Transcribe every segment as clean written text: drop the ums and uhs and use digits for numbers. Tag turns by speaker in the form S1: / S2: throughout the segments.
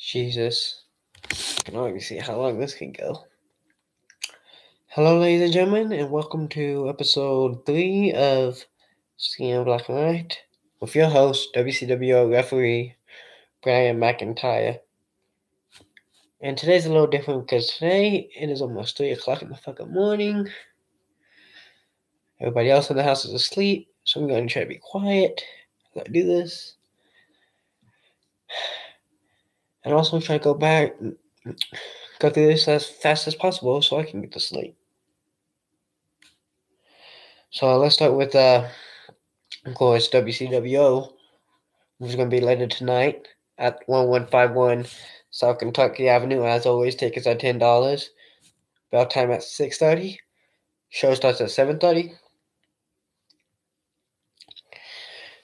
S1: Jesus. I can already see how long this can go. Hello, ladies and gentlemen, and welcome to episode 3 of Skin Black and White with your host, WCWO referee Brian McIntyre. And today's a little different because today it is almost 3 o'clock in the fucking morning. Everybody else in the house is asleep, so I'm going to try to be quiet as I do this. And also try to go through this as fast as possible so I can get to sleep. So let's start with, of course, WCWO, which is going to be later tonight at 1151 South Kentucky Avenue. As always, tickets are $10. Bell time at 6:30. Show starts at 7:30.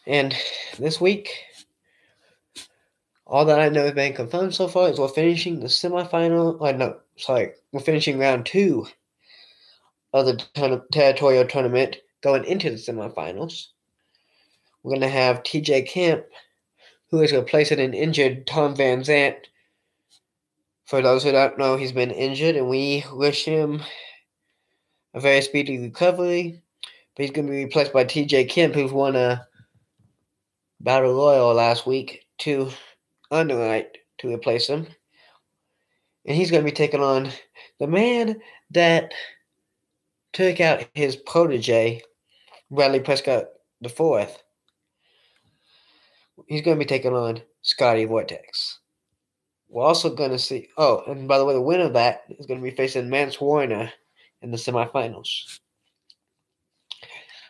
S1: And this week, all that I know has been confirmed so far is we're finishing the semifinal. We're finishing round 2 of the territorial tournament going into the semifinals. We're going to have TJ Kemp, who is replacing an injured Tom Van Zant. For those who don't know, he's been injured, and we wish him a very speedy recovery. But he's going to be replaced by TJ Kemp, who's won a Battle Royal last week to Underlight to replace him. And he's going to be taking on the man that took out his protege, Bradley Prescott IV. He's going to be taking on Scotty Vortex. We're also going to see... Oh, and by the way, the winner of that is going to be facing Mance Warner in the semifinals.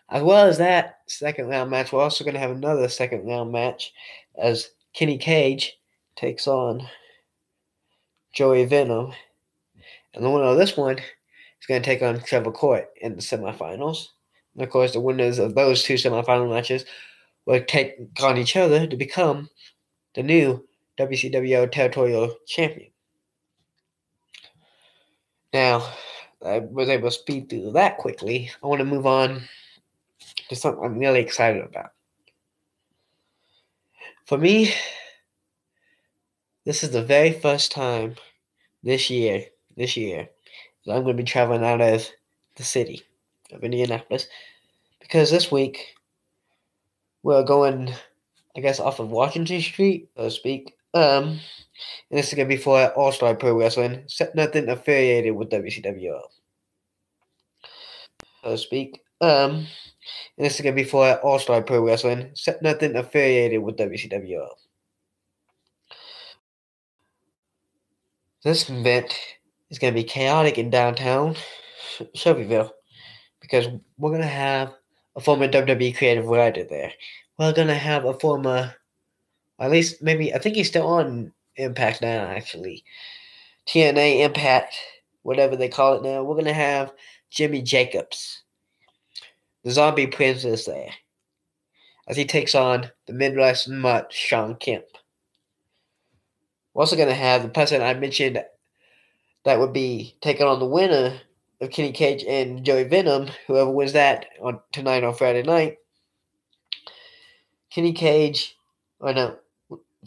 S1: As well as that second round match, we're also going to have another second round match as Kenny Cage takes on Joey Venom. And the winner of this one is going to take on Trevor Court in the semifinals. And of course, the winners of those two semifinal matches will take on each other to become the new WCWO Territorial Champion. Now, I was able to speed through that quickly. I want to move on to something I'm really excited about. For me, this is the very first time this year that I'm going to be traveling out of the city of Indianapolis, because this week we're going, I guess, off of Washington Street, so to speak. And this is going to be for All-Star Pro Wrestling, nothing affiliated with WCWO, so to speak. And this is going to be for All-Star Pro Wrestling, nothing affiliated with WCWO. This event is going to be chaotic in downtown Shelbyville, because we're going to have a former WWE creative writer there. We're going to have a former, at least maybe, I think he's still on Impact now, actually. TNA Impact, whatever they call it now. We're going to have Jimmy Jacobs, the Zombie Princess, there, as he takes on the Midwest Mutt, Sean Kemp. We're also going to have the person I mentioned that would be taking on the winner of Kenny Cage and Joey Venom, whoever wins that tonight on Friday night.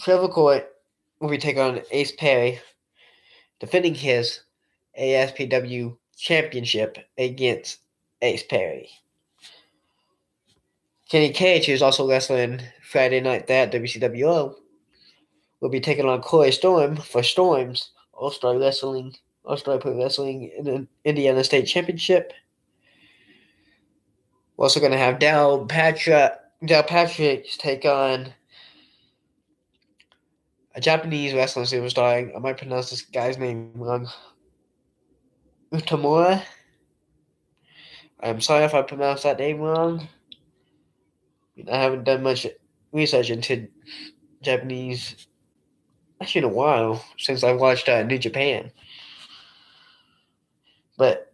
S1: Trevor Court will be taking on Ace Perry, defending his ASPW championship against Ace Perry. Kenny Cage, who's also wrestling Friday night there at WCWO, will be taking on Corey Storm for Storm's All-Star Pro Wrestling in the Indiana State Championship. We're also going to have Dal Patrick take on a Japanese wrestling superstar. I might pronounce this guy's name wrong. Utamura. I'm sorry if I pronounced that name wrong. I haven't done much research into Japanese, actually, in a while, since I watched New Japan. But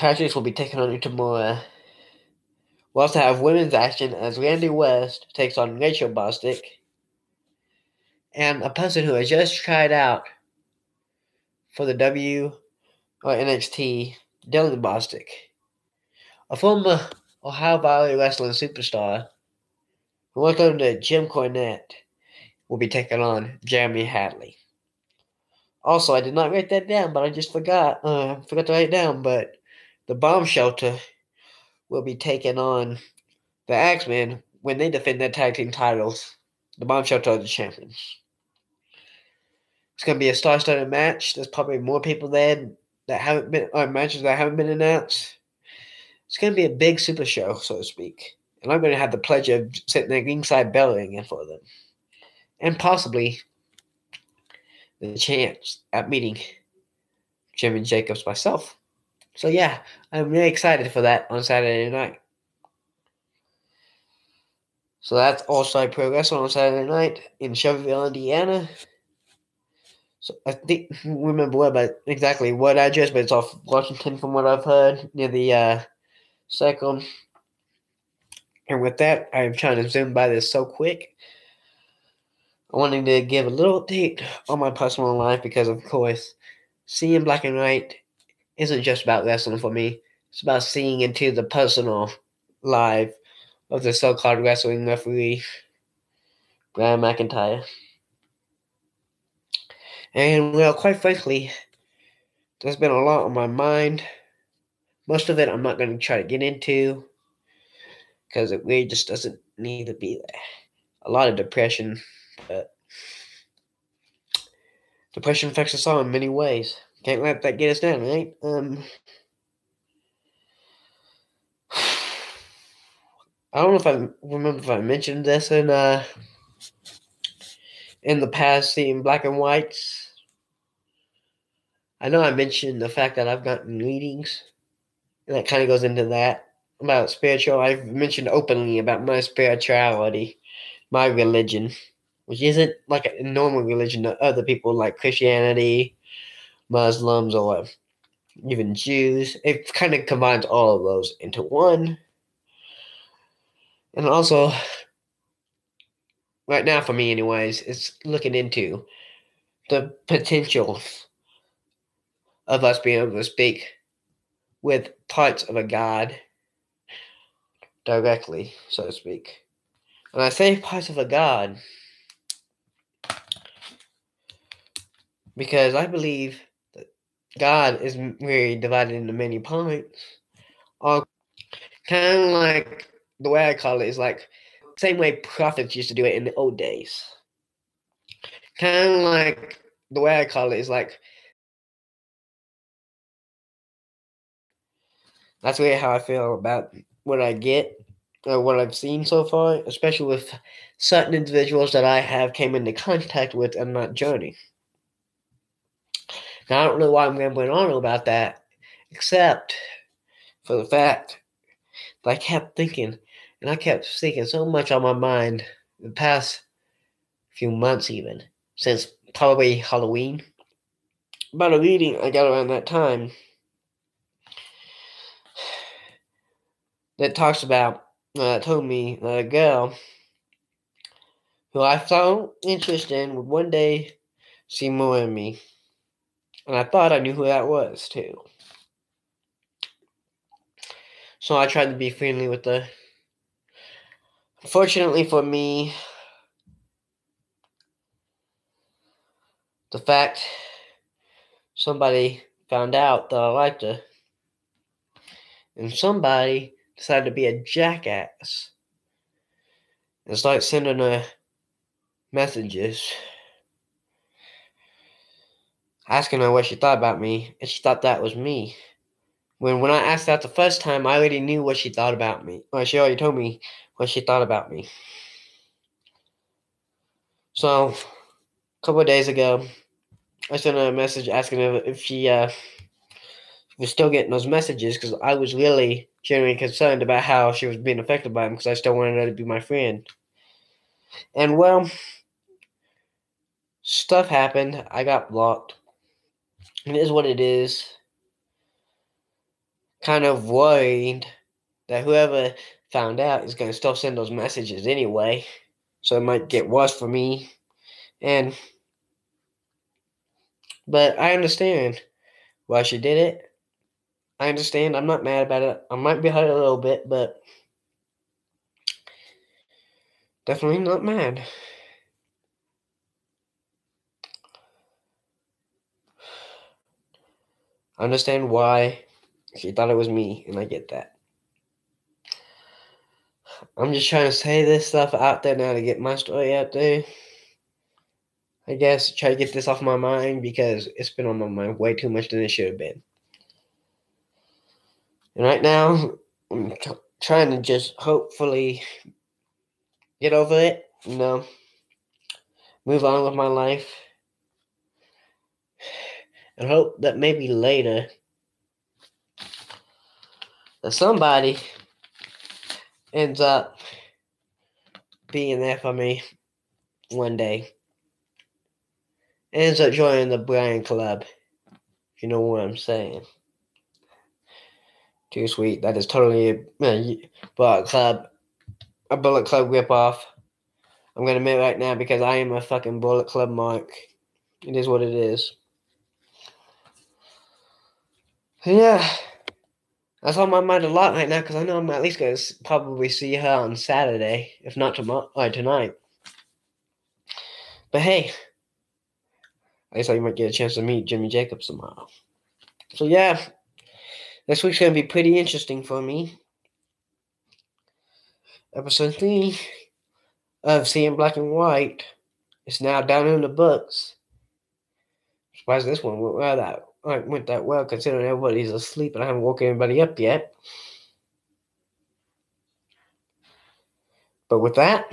S1: Patrick will be taking on Utamura. We'll also have women's action as Randy West takes on Rachel Bostic. And a person who has just tried out for the NXT, Dylan Bostic, a former Ohio Valley wrestling superstar who worked under Jim Cornette, will be taking on Jeremy Hadley. Also, I did not write that down, but I just forgot. Forgot to write it down. But the Bomb Shelter will be taking on the Axemen when they defend their tag team titles. The Bomb Shelter are the champions. It's going to be a star-studded match. There's probably more people there that haven't been, or matches that haven't been announced. It's going to be a big super show, so to speak. And I'm going to have the pleasure of sitting there ringside belling in for them. And possibly the chance at meeting Jimmy Jacobs myself. So yeah, I'm really excited for that on Saturday night. So that's All-Star Pro Wrestling on Saturday night in Shelbyville, Indiana. So I think remember exactly what address, but it's off Washington from what I've heard, near the cycle. And with that, I'm trying to zoom by this so quick. I wanted to give a little update on my personal life because, of course, seeing black and white isn't just about wrestling for me. It's about seeing into the personal life of the so-called wrestling referee, McIntyre. And, well, quite frankly, there's been a lot on my mind. Most of it I'm not going to try to get into because it really just doesn't need to be there. A lot of depression, but depression affects us all in many ways. Can't let that get us down, right? I don't know if I remember if I mentioned this in the past, seeing black and whites. I know I mentioned the fact that I've gotten readings, and that kind of goes into that about spiritual. I've mentioned openly about my spirituality, my religion, which isn't like a normal religion to other people like Christianity, Muslims, or even Jews. It kind of combines all of those into one. And also, right now for me anyways, it's looking into the potential of us being able to speak with parts of a God directly, so to speak. And I say parts of a God because I believe that God is really divided into many parts. All kind of like the way I call it is like same way prophets used to do it in the old days. Kind of like the way I call it is like that's really how I feel about what I get, or what I've seen so far, especially with certain individuals that I have came into contact with on that journey. Now, I don't know why I'm rambling on about that, except for the fact that I kept thinking, and I kept thinking so much on my mind the past few months even, since probably Halloween, about a reading I got around that time that talks about, told me that a girl who I found interest in would one day see more in me. And I thought I knew who that was, too. So I tried to be friendly with her. Unfortunately for me, the fact somebody found out that I liked her, and somebody decided to be a jackass and start sending her messages asking her what she thought about me, and she thought that was me. When I asked that the first time, I already knew what she thought about me. Or she already told me what she thought about me. So, a couple of days ago, I sent her a message asking her if she was still getting those messages, because I was really genuinely concerned about how she was being affected by them, because I still wanted her to be my friend. And, well, stuff happened. I got blocked. It is what it is. Kind of worried that whoever found out is going to still send those messages anyway. So it might get worse for me. But I understand why she did it. I understand. I'm not mad about it. I might be hurt a little bit, but definitely not mad. I understand why she thought it was me, and I get that. I'm just trying to say this stuff out there now to get my story out there. I guess try to get this off my mind because it's been on my mind way too much than it should have been. And right now, I'm trying to just hopefully get over it, move on with my life, and hope that maybe later that somebody ends up being there for me one day. Ends up joining the Brian Club. If you know what I'm saying. Too sweet. That is totally a Bullet Club ripoff. I'm going to admit right now because I am a fucking Bullet Club mark. It is what it is. Yeah. That's on my mind a lot right now because I know I'm at least going to probably see her on Saturday, if not tomorrow or tonight. But hey, I guess I might get a chance to meet Jimmy Jacobs tomorrow. So yeah, this week's going to be pretty interesting for me. Episode 3 of Seeing Black and White is now down in the books. I'm surprised this one went that well considering everybody's asleep and I haven't woken anybody up yet. But with that,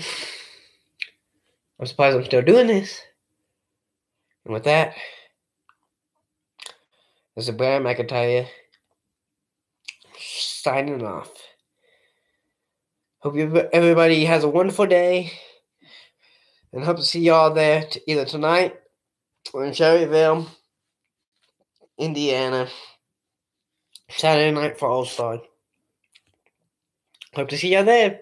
S1: I'm surprised I'm still doing this. And with that, this is Brian McIntyre signing off. Hope everybody has a wonderful day. And hope to see y'all there either tonight or in Shelbyville, Indiana, Saturday night for All-Star. Hope to see y'all there.